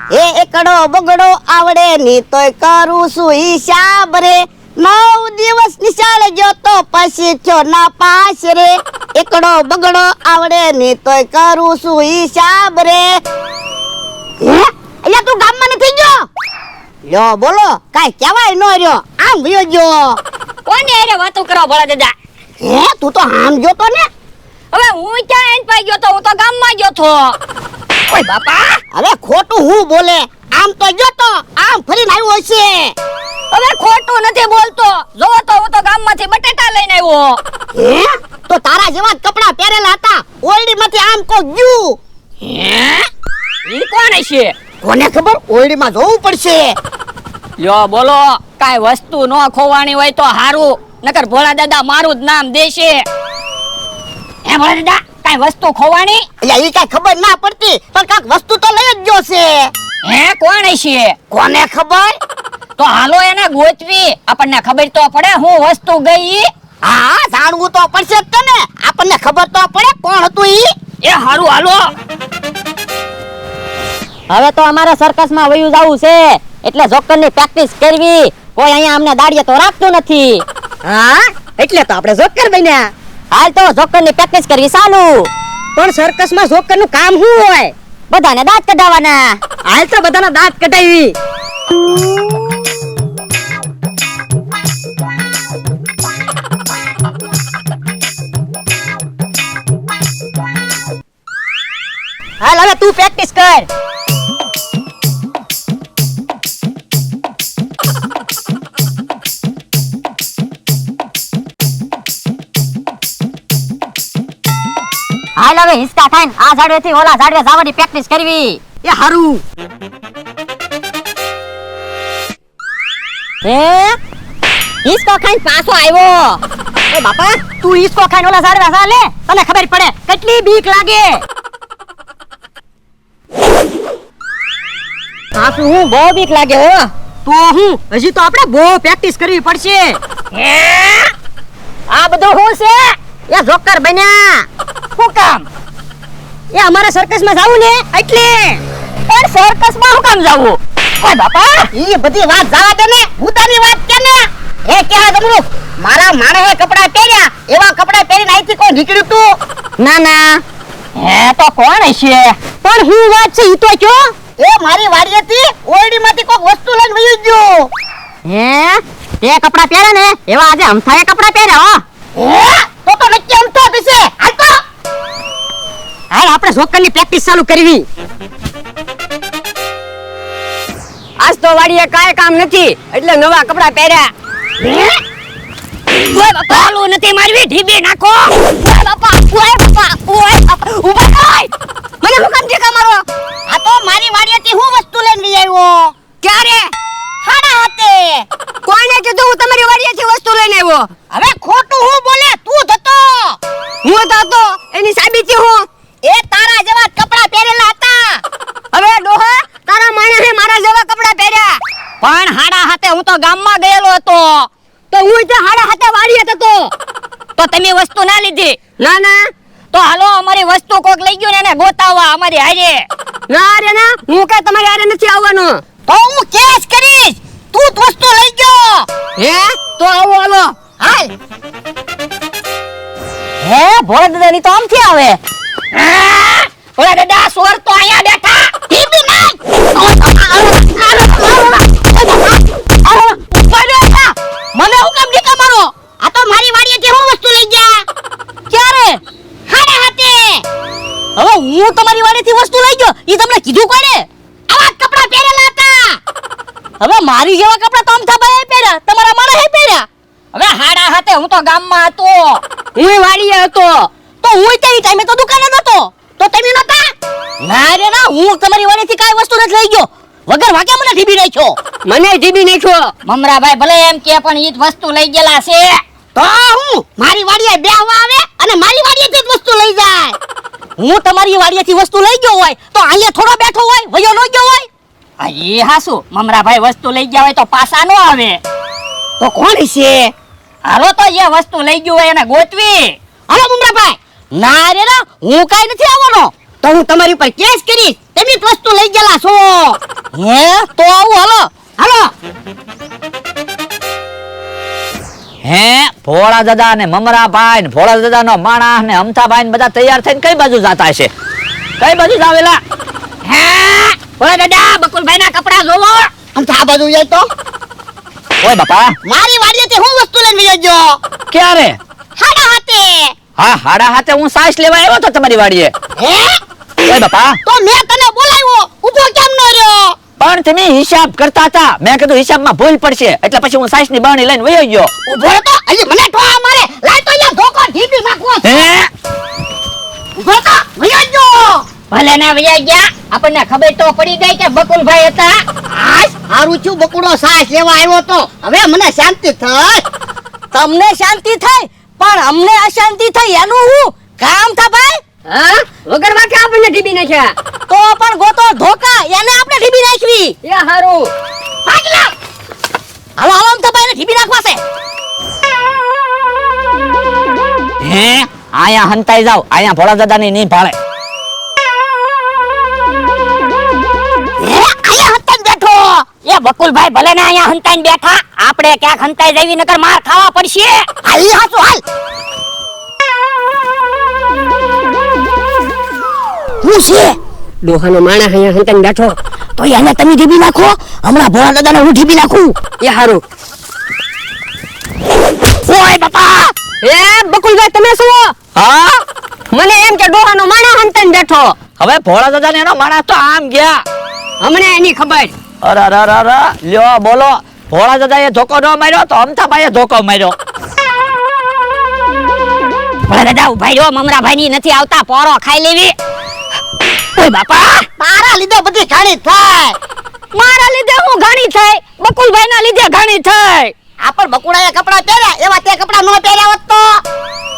એ એકડો બગડો આવડે ની તોય કરું છું હિસાબ રે 9 દિવસ નિશાળ ગયો તો પછી થયો ના પાસ રે એકડો બગડો આવડે ની તોય કરું છું હિસાબ રે અહીંયા તું ગામમાં નથી ગયો લ્યો બોલો કાઈ કહેવાય નો રહ્યો આમ વયો ગયો કોને અરે વાતો કરો ભોળા દાદા હે તું તો આમ જોતો ને હવે હું ક્યાં એન પાઈ ગયો તો હું તો ગામમાં ગયો તો ઓય બાપા હવે ખોટું હું બોલે આમ તો જોતો આમ ફરીને આવ્યો છે હવે ખોટું નથી બોલતો જો તો હું તો ગામમાંથી બટેટા લઈને આવ્યો હે તો તારા જેવા જ કપડા પહેરેલા હતા ઓરડીમાંથી આમ કો ગયું હે ઈ કોણ છે કોને ખબર ઓરડીમાં જોવું પડશે લ્યો બોલો કાઈ વસ્તુ નો ખોવાની હોય તો હારું નકર ભોળા દાદા મારું જ નામ દેશે હે ભોળા દાદા કાઈ વસ્તુ ખોવાની એટલે ઈ કાઈ ખબર ના પડતી પણ કાક વસ્તુ તો લઈ જ ગયો છે હે કોણ છે કોને ખબર તો હાલો એને ગોતવી આપણને ખબર તો પડે હું વસ્તુ ગઈ હા જાણવું તો પડશે જ તને આપણને ખબર તો પડે કોણ હતું ઈ એ હારું હાલો હવે તો અમારે સર્કસમાં વયું જવું છે એટલે જોકરની પ્રેક્ટિસ કરવી કોઈ અહીંયા અમને દાડિયે તો રાખતું નથી હા એટલે તો આપણે જોકર બન્યા હાલ તો જોકરની પ્રેક્ટિસ કરવી ચાલુ પણ સર્કસમાં જોકરનું કામ શું હોય બધાને દાંત કઢાવવાના હાલ તો બધાના દાંત કઢાવી હાલ હવે તું પ્રેક્ટિસ કર હાલ હવે હિસકા ખાઈને આ ઝાડવેથી ઓલા ઝાડવે જવાની પ્રેક્ટિસ કરવી એ હારું હે હિસકો ખાઈને પાછો આવ્યો એ બાપા તું ઈસકો ખાઈને ઓલા ઝાડવા જા લે તને ખબર પડે કેટલી બીક લાગે પાછું હું બહુ બીક લાગે હો તો હું હજી તો આપણે બહુ પ્રેક્ટિસ કરવી પડશે હે આ બધું હું છે એ જોકર બન્યા શું કામ એ અમારા સર્કસમાં જાવું ને એટલે પણ સર્કસમાં હું કામ જાવું ઓય બાપા ઈ બધી વાત જવા દે ને ભૂતાની વાત કે ને એ કેવા ગમરું મારા માણસે કપડા પહેર્યા એવા કપડા પહેરીને અહીંથી કોઈ નીકળ્યું તું ના ના હે તો કોણ છે પણ હું વાત છે ઈ તો કયો એ મારી વાડીએથી ઓરડીમાંથી કોઈ વસ્તુ લઈને વયું ગયો હે તે કપડા પહેરે ને એવા આજે અમથાએ કપડા પહેર્યા હો હે તો નક્કી એમ તો થશે હાલ તો હાલ આપણે જોકરની પ્રેક્ટિસ ચાલુ કરવી આજ તો વાડીએ કાંઈ કામ નથી એટલે નવા કપડા પહેર્યા ઓય બાપા હાલું નથી મારવી ઢીબી નાખો ઓય બાપા ઉભા થાય મને હું કામ ઠેકા મારો આ તો મારી વાડીએથી હું વસ્તુ લઈને લઈ આવ્યો ક્યારે હાડા હાથે કોણે કીધું હું તમારી વાડીએથી વસ્તુ લઈને આવ્યો હવે ખોટું હું બોલે તું જતો હું તો હતો એની સાબિતી હું એ તારા જેવા કપડા પહેરેલા હતા હવે ડોહા તારા માણસે મારા જેવા કપડા પહેર્યા પણ હાડા હાથે હું તો ગામમાં ગયેલો હતો તો હું તે હાડા હાથે વાડીએ હતો તો તમે વસ્તુ ના લીધી ના ના તો હાલો અમારી વસ્તુ કોક લઈ ગયો ને એને ગોતાવવા અમારી હારે ના રે ના હું કઈ તમારી હારે નથી આવવાનો તો હું કેસ કરીશ તું જ વસ્તુ લઈ ગયો હે તો આવો હાલો હાલ હે ભોળા દાદાની તો આમથી આવે ઓલા દાદા સોર તો અહીંયા બેઠા ટીપી નાખ મને હું કામ ઠેકા મારો આ તો મારી વાડીએથી હું વસ્તુ લઈ ગયા ક્યારે હાડા હાથે હવે હું તમારી વાડીથી વસ્તુ લઈ ગયો ઈ તમને કીધું કોણે આવા કપડા પહેરેલા હતા હવે મારી જેવા કપડા તો અમથા ભાઈ પહેર્યા તમારા માણસે પહેર્યા હવે હાડા હાથે હું તો ગામમાં હતો હું વાડીએ હતો તો હું તે ટાઈમે તો દુકાને નતો તો તમે નતા ના રે ના હું તમારી વાડીથી કાંઈ વસ્તુ નથી લઈ ગયો વગર વાગે મને ઢીબી નાખ્યો મને જીબી નાખ્યો મમરાભાઈ ભલે એમ કે પણ ઈ જ વસ્તુ લઈ ગયેલા છે તો હું મારી વાડીએ બેહવા આવે અને મારી વાડીએથી જ વસ્તુ લઈ જાય હું તમારી વાડીએથી વસ્તુ લઈ ગયો હોય તો અહીંયા થોડો બેઠો હોય વયો ન ગયો હોય આ ઈ હાસુ મમરાભાઈ વસ્તુ લઈ ગયા હોય તો પાછા નો આવે તો કોણ છે હાલો તો એ વસ્તુ લઈ ગયું હોય એને ગોતવી હાલો મુમરાભાઈ ના રે ના હું કાંઈ નથી આવવાનો તો હું તમારી ઉપર કેસ કરીશ તમે જ વસ્તુ લઈ ગયેલા છો હે તો આવું હાલો હાલો. હે ભોળા દાદા ને મમરા ભાઈ ને ભોળા દાદા નો માણસ ને અમથા ભાઈ ને બધા તૈયાર થઈને કઈ બાજુ જાતા હશે? કઈ બાજુ જાવેલા? હે ભોળા દાદા બકુલભાઈ ના કપડા જોવો. આમ તો આ બાજુ જાય તો ઓય બાપા મારી વાડીએથી હું વસ્તુ લઈને જજો ક્યારે? હાડા હાથે. હા હાડા હાથે હું સાસ લેવા આવ્યો તો તમારી વાડીએ. હે ઓય બાપા તો મેં તને બોલાવ્યો ઊભો કેમ ન રહ્યો? પણ તમે હિસાબ કરતા હતા, મેં કીધું હિસાબમાં ભૂલ પડશે એટલે પછી હું સાસ ની બાણી લઈને વયો ગયો. ઊભો રહો તો હજી મને ઠોવા મારે લાય તો અહીંયા ધોકો ઢીપી નાખવો છે. હે ઊભો તો વયો જો. ભલે ના વયા ગયા, આપણને ખબર તો પડી ગઈ કે બકુલભાઈ હતા. આજ હારું છું બકુડો સાસ લેવા આવ્યો તો હવે મને શાંતિ થઈ. તમને શાંતિ થઈ પણ અમને અશાંતિ થઈ એનું હું કામ થા ભાઈ હા વગર વાકે આપણને ટીબી નાખ્યા. તો પણ ગોતો ધોકા એને આપણે ઢીબી નાખવી એ હારું. પાટલા હાલો હાલો આમ તો ભાઈને ઢીબી નાખવા છે હે આયા હંતાઈ જાવ, આયા ભોળા દાદા ની નહીં ભાળે. હે આયા હતન બેઠો. એ બકુલભાઈ ભલે ને અહીંયા હંતાઈને બેઠા, આપણે ક્યાંક હંતાઈ જવી નકર માર ખાવા પડશે. હાલ હાચું હાલ. હું છે ડોહાનો માણસ અહીંયા હંતાઈને બેઠો. તો એને તમે ઢીબી નાખો હમણાં ભોળા દાદાને હું ઢીબી નાખું એ હારું. ઓય બાપા એ બકુલભાઈ તમે શું? હા મને એમ કે ડોહાનો માણસ હંતાઈને બેઠો. હવે ભોળા દાદા ને એનો માણસ તો આમ ગયા. અમને એની ખબર. અરે લ્યો બોલો, ભોળા દાદા એ ધોકો ન માર્યો તો અમથા ભાઈએ ધોકો માર્યો. ભોળા દાદા ઉભા રહ્યો, મમરાભાઈ ની નથી આવતા, પોરો ખાઈ લેવી. ઓય બાપા, તારા લીધે બધી ઘાણી થાય. મારા લીધે હું ઘણી થઈ, બકુલભાઈ ના લીધે ઘણી થઈ. આ પણ બકુડાએ કપડા પહેર્યા એવા તે કપડા ન પહેર્યા હોત તો.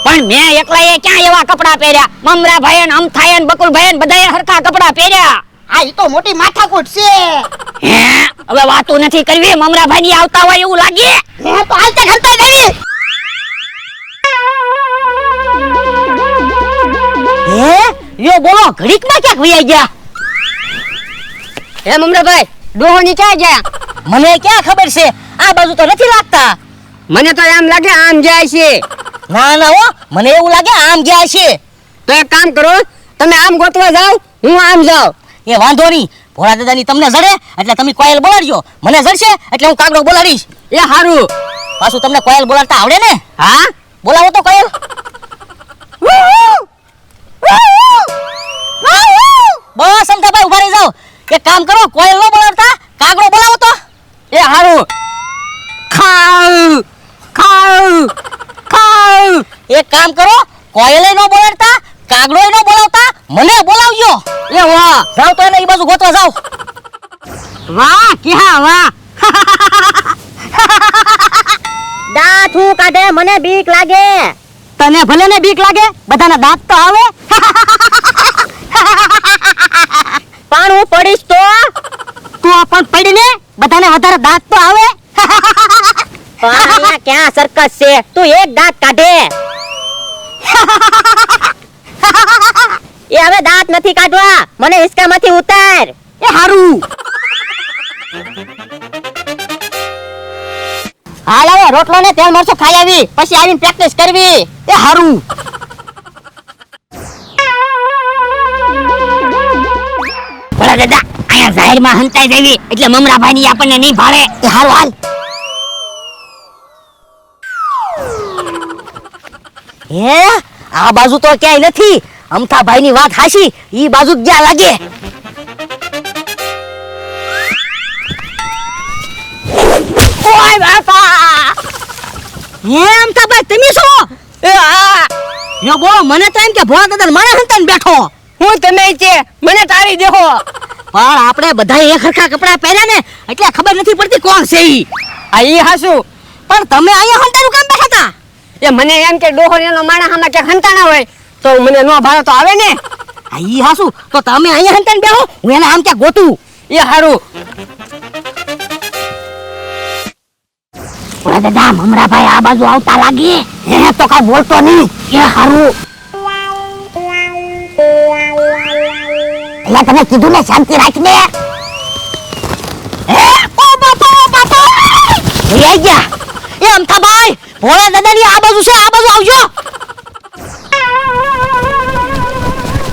પણ મેં એકલાએ ક્યાં એવા કપડા પહેર્યા? મમરાભાઈ ને અમથાએ ને બકુલભાઈ ને બધાએ હરખા કપડા પહેર્યા. આ ઈ તો મોટી માથાકૂટ છે. હે હવે વાતો નથી કરવી, મમરાભાઈ ની આવતા હોય એવું લાગે. હે તો હાલતે ઘંટા દેવી. હે યો બોલો ઘડીકમાં ક્યાંક વયા ગયા હે મમરાભાઈ ડોહો ની ક્યાં ગયા? મને ક્યાં ખબર છે આ બાજુ તો નથી લાગતા મને તો એમ લાગે આમ જાય છે. ના ના હો મને એવું લાગે આમ ગયા છે તો એક કામ કરો, તમે આમ ગોતવા જાઓ, હું આમ જાઉં. એ વાંધો નહીં ભોળા દાદાની તમને જડે એટલે તમે કોયલ બોલાડજો મને જડશે એટલે હું કાગડો બોલાડીશ એ હારું. પાછું તમને કોયલ બોલાડતા આવડે ને હા બોલાવો તો કોયલ બસ અમથાભાઈ ઉભા રહી જાઓ એક કામ કરો કોયલ નો બોલાડતા કાગડો બોલાવો તો એ હારું. ખાવ ખાવ ખાવ. એક કામ કરો કોયલે નો બોલાડતા કાગડો નો બોલાવતા મને બોલાવજો એ વાહ જાઓ તો એને એ બાજુ ગોતવા જાઓ વાહ ક્યાં વાહ. દાંત હું કાઢે મને બીક લાગે તને ભલે ને બીક લાગે, બધાના દાંત તો આવે. પણ હું પડીશ તો તું પણ પડીને બધાને વધારે દાંત તો આવે. પણ અહીંયા ક્યાં સર્કસ છે તું એક દાંત કાઢે એ હવે દાંત નથી કાઢવા મને હિસકામાંથી ઉતાર એ હારું. હાલ હવે રોટલો ને તેલ મરચું ખાઈ આવી પછી આવીને પ્રેક્ટિસ કરવી એ હારું. ભોળા દાદા અહીંયા જાહેરમાં હંતાઈ જવી એટલે મમરાભાઈ ની આપણને નહીં ભાળે. એ હારું હાલ હે આ બાજુ તો ક્યાંય નથી અમથાભાઈ ની વાત હાશી ઈ બાજુ ક્યાં લાગે ઓય બાપા હે અમથાભાઈ તમે શું એ આ યો બોલો મને તો એમ કે ભોળા દાદા મારા હંતાને બેઠો હું તમે છે મને તારી દેખો. પણ આપણે બધા એક હરખા કપડા પહેર્યા ને એટલે ખબર નથી પડતી કોણ છે ઈ આ ઈ હાસું. પણ તમે અહીંયા હંતાનું કામ બેઠા હતા એ મને એમ કે ડોહો એનો માણસ આમાં કે હંતાણા હોય તો મને નો ભાડો તો આવે ને. આ ઈ હાસુ તો તમે અહીંયા હંતાને બેહો હું એને આમ ક્યાં ગોતું એ હારું. ભોળા દાદા મમરાભાઈ આ બાજુ આવતા લાગે. હે તો કઈ બોલતો નહીં. એ હારું. એટલે તને કીધું ને શાંતિ રાખને. એ આઈ ગયા. એ અમથાભાઈ, ભોળા દાદાની આ બાજુ છે, આ બાજુ આવજો.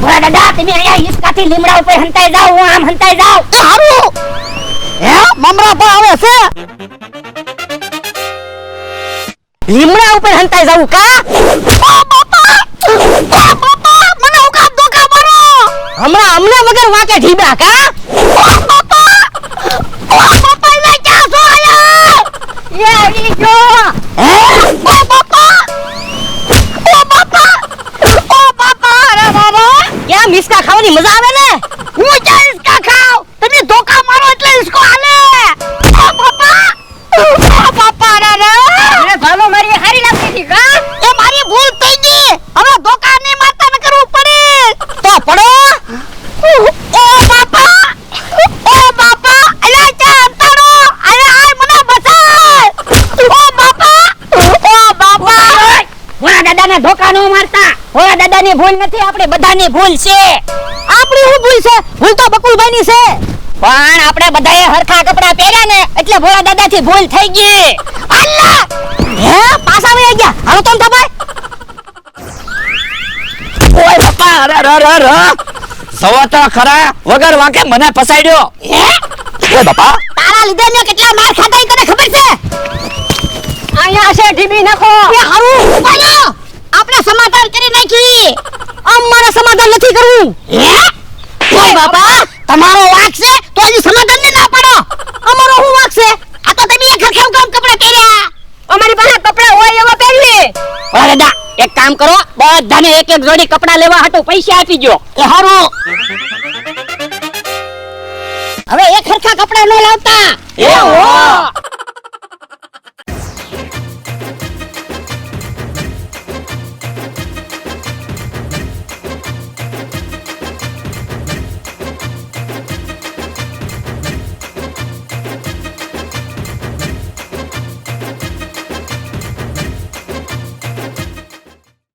ભોળા દાદા તમે અહીંયા હિસકાથી લીમડા ઉપર હંતાઈ જાઓ, હું આમ હંતાઈ જાઉં. એ હારું હે મમરા પણ આવે છે લીમડા ઉપર હંતાઈ જાવું કા? મને ઉકા ધોકા મારો હમણાં અમને વગર વાંકે ઢીબા કા? એ આવી ગયો. ક્યાં મિસકા ખાવાની મજા આવે ને? હું ક્યાં હિસકા ખાવ તમે ધોકા મારો એટલે હિસકો હાલે બાપા અરે ભાલો મારી હારી લાગતી હતી કા? એ મારી ભૂલ થઈ ગઈ હવે ધોકા ની માતા ન કરવું પડે તો પડો. ઓ બાપા અલા ચા અંતારો અરે આય મને બચાવ ઓ બાપા ભોળા દાદાને ધોકા ન મારતા. ભોળા દાદાની ભૂલ નથી, આપણે બધાની ભૂલ છે. આપણી શું ભૂલ છે? ભૂલ તો બકુલભાઈની છે. પણ આપણે બધાએ હરખા કપડા પહેર્યા ને એટલે ભોળા દાદાથી ભૂલ થઈ ગઈ. અલ્લા હે પાછા આવી ગયા. હાલો તો અમથાભાઈ. ઓય બાપા, અરે સવા તો ખરા વગર વાંકે મને ફસાડ્યો. ઓય બાપા, તારા લીધે મેં કેટલા માર ખાધા ઈ તને ખબર છે અહીંયા છે ઢીબી નાખો. એ હારું ઉપાડો આપણે સમાધાન કરી નાખી અમારે સમાધાન નથી કરવું. હે ઓય બાપા તમારો વાંક છે તો હજી સમાધાન ને ના પાડો અમારો શું વાંક છે? આ તો તમે એક હરખામ કામ કપડા પહેર્યા અમારી પાસે કપડા હોય એવા પહેરવી. ભોળા દાદા એક કામ કરો, બધાને એક એક જોડી કપડા લેવા હાટુ પૈસા આપી દો. એ હારું હવે એક હરખા કપડા ન લાવતા એ હો.